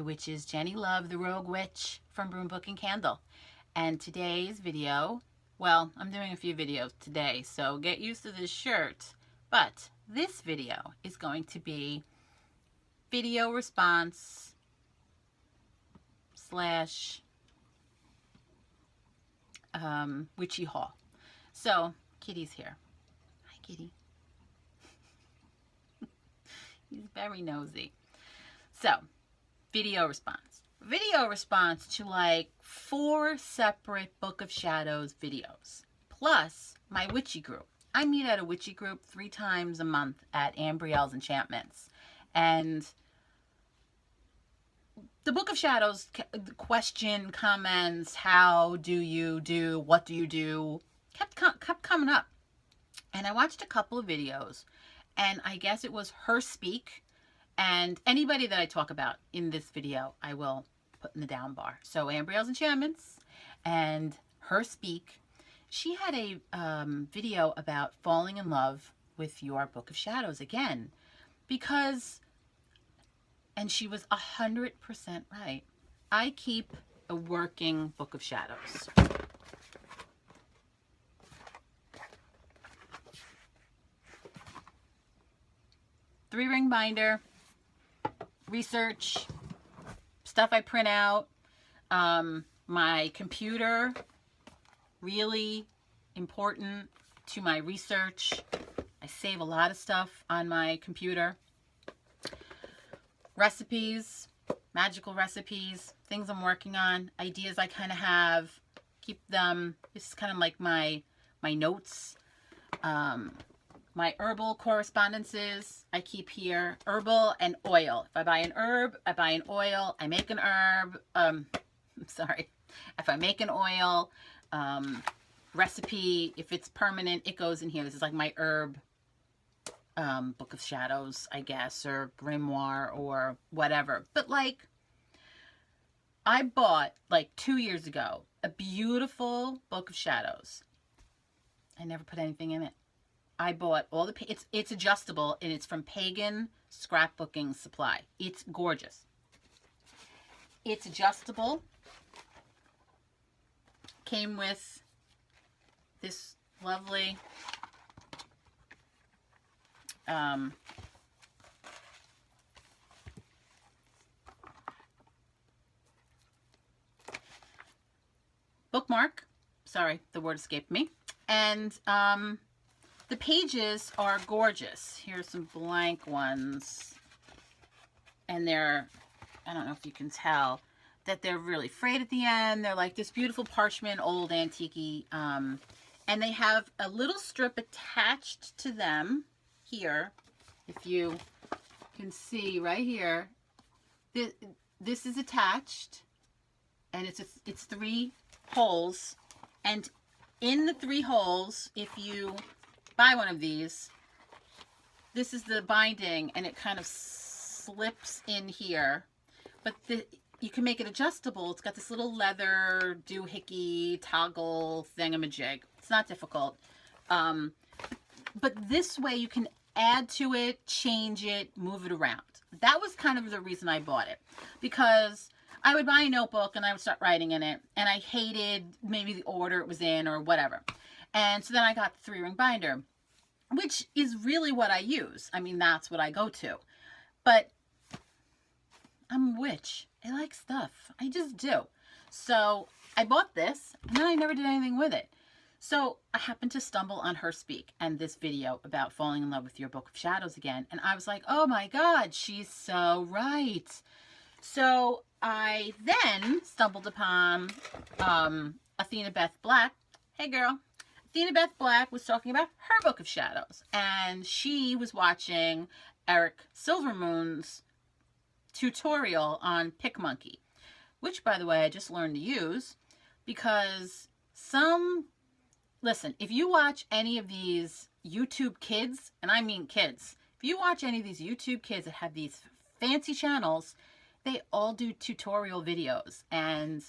which is Jenny Love, the Rogue Witch from Broom Book and Candle. And today's video, well, I'm doing a few videos today, so get used to this shirt. But this video is going to be video response slash witchy haul. So, Kitty's here. Hi, Kitty. He's very nosy. So, video response. Video response to like 4 separate Book of Shadows videos. Plus, my witchy group. I meet at a witchy group 3 times a month at Ambrielle's Enchantments. And the Book of Shadows question, comments, how do you do, what do you do, kept coming up. And I watched a couple of videos, and I guess it was her speak. And anybody that I talk about in this video, I will put in the down bar. So Ambrielle's Enchantments and her speak. She had a video about falling in love with your Book of Shadows again. Because, and she was 100% right, I keep a working Book of Shadows. Three-ring binder. Research, stuff I print out, my computer, really important to my research. I save a lot of stuff on my computer. Recipes, magical recipes, things I'm working on, ideas I kind of have, keep them. This is kind of like my notes. My herbal correspondences I keep here. Herbal and oil. If I buy an herb, I buy an oil. I make an herb. Sorry. If I make an oil, recipe, if it's permanent, it goes in here. This is like my herb Book of Shadows, I guess, or grimoire or whatever. But like, I bought like 2 years ago a beautiful Book of Shadows. I never put anything in it. I bought all the, it's adjustable, and it's from Pagan Scrapbooking Supply. It's gorgeous. It's adjustable. Came with this lovely bookmark. Sorry, the word escaped me. And the pages are gorgeous. Here's some blank ones. And they're, I don't know if you can tell, that they're really frayed at the end. They're like this beautiful parchment, old antique-y. And they have a little strip attached to them here. If you can see right here. This is attached. And it's 3 holes. And in the 3 holes, if you buy one of these, this is the binding, and it kind of slips in here, but you can make it adjustable. It's got this little leather doohickey toggle thingamajig. It's not difficult, but this way you can add to it, change it, move it around. That was kind of the reason I bought it, because I would buy a notebook and I would start writing in it, and I hated maybe the order it was in or whatever. And so then I got the 3-ring binder, which is really what I use. I mean, that's what I go to. But I'm a witch. I like stuff. I just do. So I bought this, and then I never did anything with it. So I happened to stumble on her speak and this video about falling in love with your Book of Shadows again. And I was like, oh my God, she's so right. So I then stumbled upon Athena Beth Black. Hey, girl. Athena Beth Black was talking about her Book of Shadows, and she was watching Eric Silvermoon's tutorial on PicMonkey, which, by the way, I just learned to use because listen, if you watch any of these YouTube kids, and I mean kids, if you watch any of these YouTube kids that have these fancy channels, they all do tutorial videos, and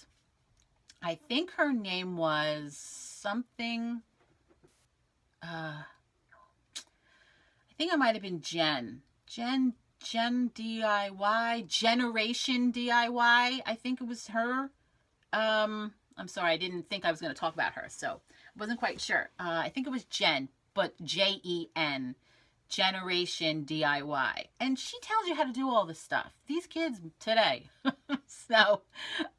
I think her name was something, I think it might have been Jenni Jen DIY, Generation DIY. I think it was her. I'm sorry, I didn't think I was going to talk about her, so I wasn't quite sure. I think it was Jen, but Jen, Generation DIY. And she tells you how to do all this stuff. These kids today. So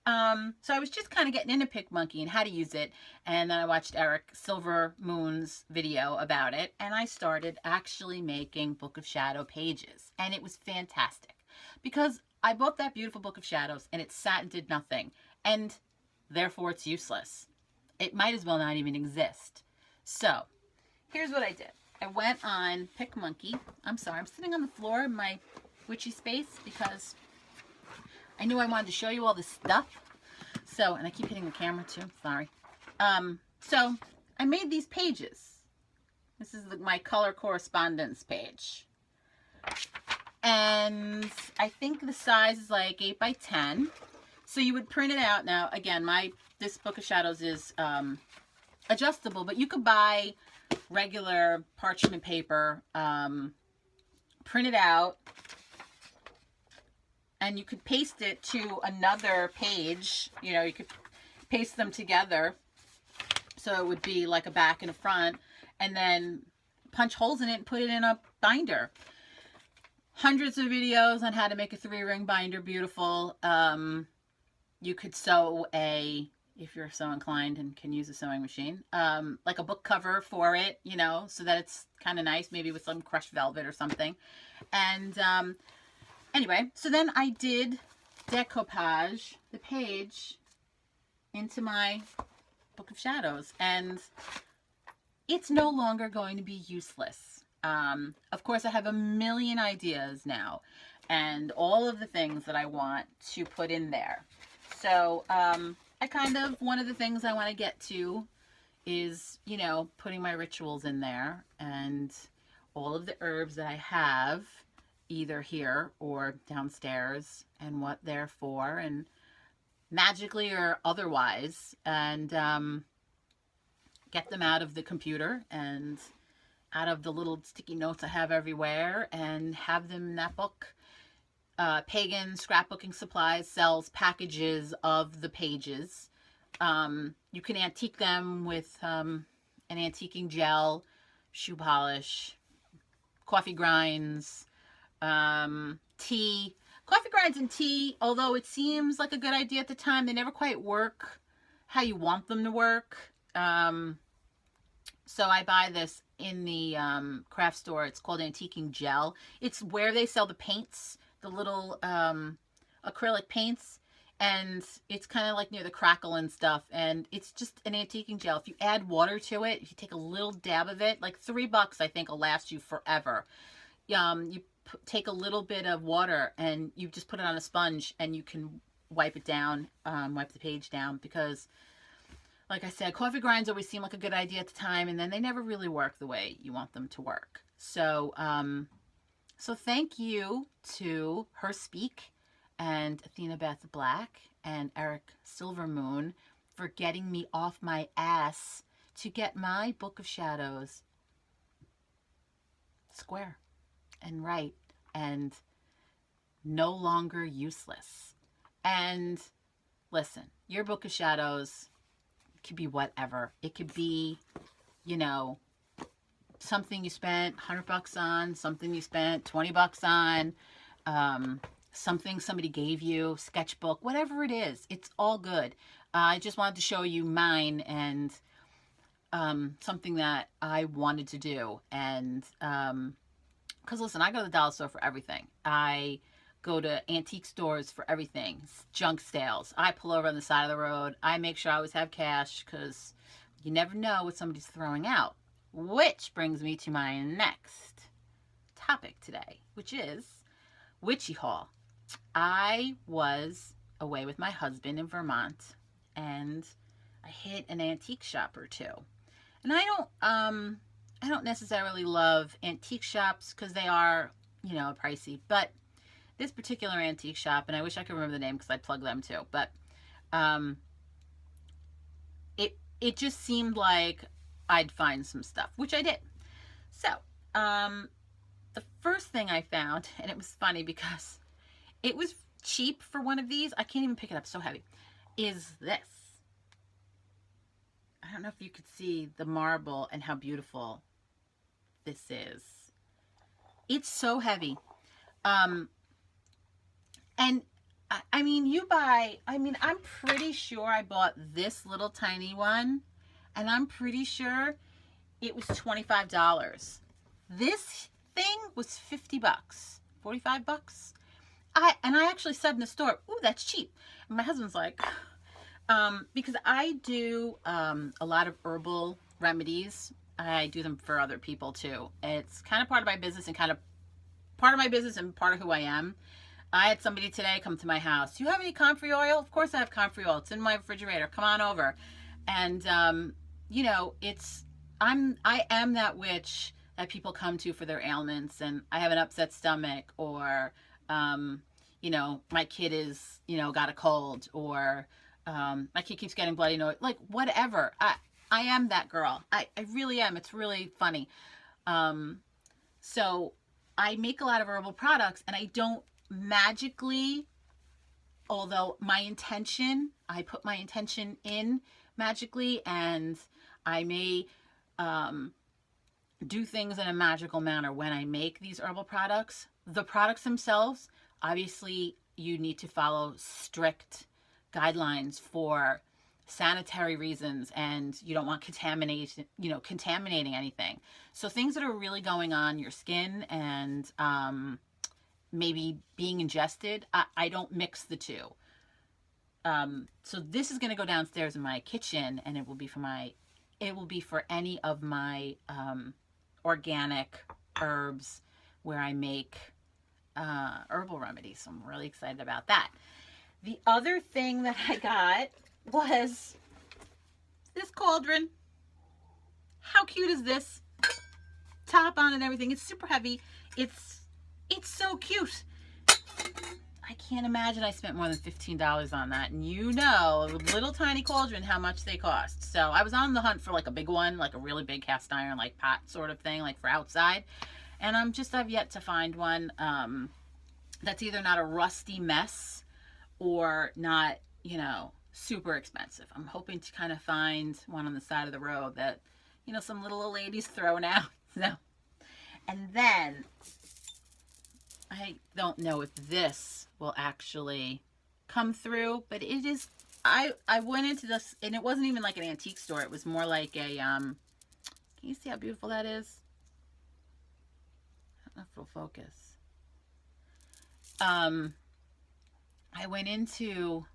I was just kind of getting into PicMonkey and how to use it. And then I watched Eric Silver Moon's video about it. And I started actually making Book of Shadow pages. And it was fantastic. Because I bought that beautiful Book of Shadows and it sat and did nothing. And therefore it's useless. It might as well not even exist. So here's what I did. I went on PicMonkey. I'm sorry, I'm sitting on the floor in my witchy space because I knew I wanted to show you all this stuff. So, and I keep hitting the camera too, sorry. So I made these pages. This is my color correspondence page. And I think the size is like 8 by 10. So you would print it out. Now, again, this Book of Shadows is adjustable, but you could buy regular parchment paper, print it out, and you could paste it to another page. You know, you could paste them together so it would be like a back and a front, and then punch holes in it and put it in a binder. Hundreds of videos on how to make a 3-ring binder beautiful. You could sew if you're so inclined and can use a sewing machine, like a book cover for it, you know, so that it's kind of nice, maybe with some crushed velvet or something. And anyway, so then I did decoupage the page into my Book of Shadows, and it's no longer going to be useless. Of course, I have a million ideas now and all of the things that I want to put in there. So, one of the things I want to get to is, you know, putting my rituals in there and all of the herbs that I have either here or downstairs and what they're for, and magically or otherwise, and get them out of the computer and out of the little sticky notes I have everywhere and have them in that book. Pagan Scrapbooking Supplies sells packages of the pages. You can antique them with an antiquing gel, shoe polish, coffee grinds, tea. Coffee grinds and tea, although it seems like a good idea at the time, they never quite work how you want them to work. So I buy this in the craft store. It's called Antiquing Gel. It's where they sell the paints, the little acrylic paints, and it's kind of like near the crackle and stuff, and it's just an antiquing gel. If you add water to it, if you take a little dab of it, like $3 I think will last you forever. You take a little bit of water and you just put it on a sponge and you can wipe it down, wipe the page down, because like I said, coffee grinds always seem like a good idea at the time, and then they never really work the way you want them to work. So so thank you to Her Speak and Athena Beth Black and Eric Silvermoon for getting me off my ass to get my Book of Shadows square and right and no longer useless. And listen, your Book of Shadows could be whatever. It could be, you know, something you spent $100 on, something you spent $20 on, something somebody gave you, sketchbook, whatever it is, it's all good. I just wanted to show you mine and something that I wanted to do. And because listen, I go to the dollar store for everything. I go to antique stores for everything, junk sales. I pull over on the side of the road. I make sure I always have cash because you never know what somebody's throwing out. Which brings me to my next topic today, which is Witchy Haul. I was away with my husband in Vermont, and I hit an antique shop or two. And I don't necessarily love antique shops because they are, you know, pricey. But this particular antique shop, and I wish I could remember the name because I'd plug them too, but it just seemed like I'd find some stuff, which I did. So the first thing I found, and it was funny because it was cheap for one of these. I can't even pick it up, so heavy. Is this. I don't know if you could see the marble and how beautiful this is. It's so heavy. And I mean, I'm pretty sure I bought this little tiny one, and I'm pretty sure it was $25. This thing was 50 bucks, 45 bucks. I actually said in the store, ooh, that's cheap. And my husband's like, because I do a lot of herbal remedies. I do them for other people too. It's kind of part of my business and part of who I am. I had somebody today come to my house. Do you have any comfrey oil? Of course I have comfrey oil. It's in my refrigerator. Come on over. And you know, I am that witch that people come to for their ailments, and I have an upset stomach, or you know, my kid is, you know, got a cold, or my kid keeps getting bloody nose, like whatever. I am that girl. I really am. It's really funny. So I make a lot of herbal products, and I don't magically, although I put my intention in magically, and I may do things in a magical manner when I make these herbal products. The products themselves, obviously, you need to follow strict guidelines for sanitary reasons, and you don't want contaminating anything. So things that are really going on your skin and maybe being ingested, I don't mix the two. So this is going to go downstairs in my kitchen, and it will be for any of my organic herbs where I make herbal remedies. So I'm really excited about that. The other thing that I got was this cauldron. How cute is this? Top on and everything. It's super heavy. It's so cute. I can't imagine I spent more than $15 on that. And you know, a little tiny cauldron, how much they cost. So I was on the hunt for like a big one, like a really big cast iron, like pot sort of thing, like for outside. And I've yet to find one that's either not a rusty mess or not, you know, super expensive. I'm hoping to kind of find one on the side of the road that, you know, some little old lady's throwing out. So, and then I don't know if this will actually come through, but it is. I went into this, and it wasn't even like an antique store. It was more like a can you see how beautiful that is? I don't know if it'll focus. I went into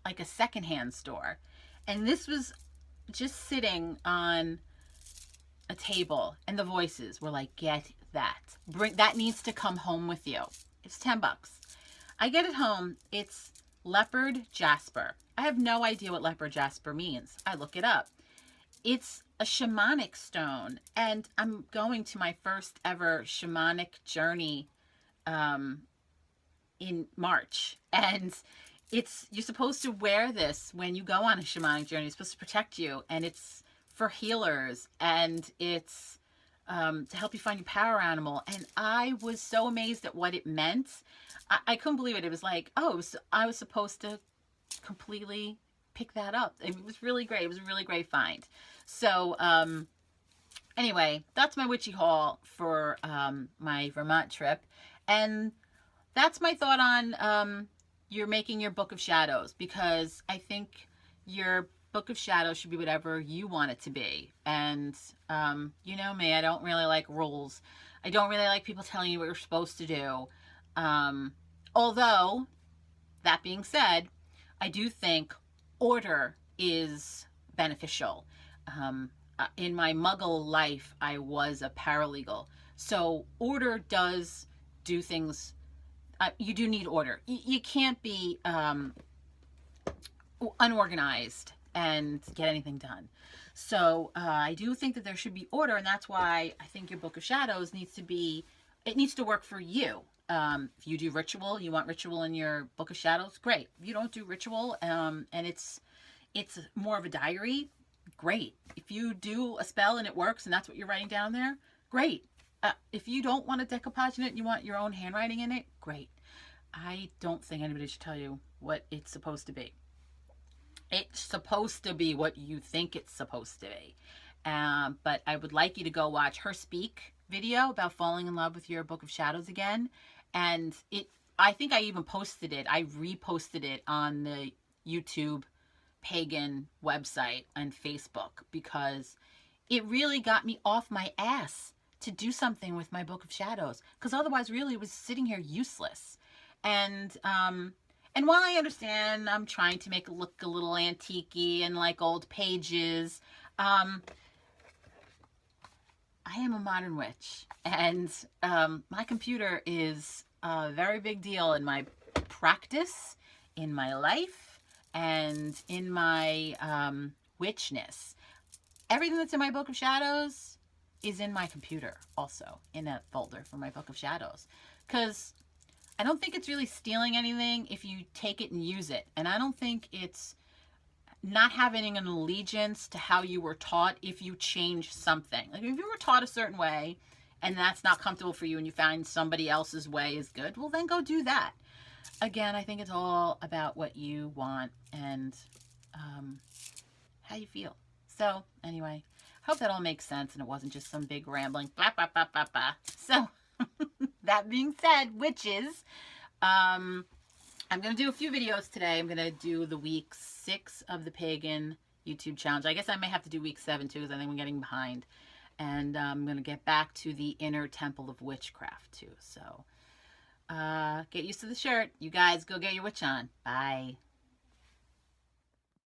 like a secondhand store, and this was just sitting on a table, and the voices were like, get that. That needs to come home with you. It's 10 bucks. I get it home. It's leopard jasper. I have no idea what leopard jasper means. I look it up. It's a shamanic stone, and I'm going to my first ever shamanic journey in March, and you're supposed to wear this when you go on a shamanic journey. It's supposed to protect you, and it's for healers, and it's to help you find your power animal. And I was so amazed at what it meant. I couldn't believe it. It was like, oh, I was supposed to completely pick that up. It was really great. It was a really great find. So anyway, that's my witchy haul for my Vermont trip. And that's my thought on you're making your book of shadows, because I think your book of shadows should be whatever you want it to be. And you know me, I don't really like rules. I don't really like people telling you what you're supposed to do. Although, that being said, I do think order is beneficial. In my muggle life, I was a paralegal. So order does do things. You do need order. You can't be unorganized and get anything done. So I do think that there should be order, and that's why I think your Book of Shadows needs to work for you. If you do ritual, you want ritual in your Book of Shadows, great. If you don't do ritual, and it's more of a diary, great. If you do a spell and it works and that's what you're writing down there, great. If you don't want a decoupage in it and you want your own handwriting in it, great. I don't think anybody should tell you what it's supposed to be. It's supposed to be what you think it's supposed to be. But I would like you to go watch her speak video about falling in love with your Book of Shadows again. And I think I even posted it. I reposted it on the YouTube pagan website and Facebook because it really got me off my ass to do something with my Book of Shadows, because otherwise really it was sitting here useless. And while I understand I'm trying to make it look a little antique-y and like old pages, I am a modern witch, and my computer is a very big deal in my practice, in my life, and in my witchness. Everything that's in my Book of Shadows is in my computer also, in a folder for my Book of Shadows. Because I don't think it's really stealing anything if you take it and use it. And I don't think it's not having an allegiance to how you were taught if you change something. Like if you were taught a certain way and that's not comfortable for you and you find somebody else's way is good, well then go do that. Again, I think it's all about what you want and how you feel. So anyway, hope that all makes sense and it wasn't just some big rambling blah, blah, blah, blah, blah. So that being said, witches, I'm going to do a few videos today. I'm going to do the week 6 of the Pagan YouTube challenge. I guess I may have to do week 7 too, because I think I'm getting behind. And I'm going to get back to the Inner Temple of Witchcraft too. So get used to the shirt. You guys go get your witch on. Bye.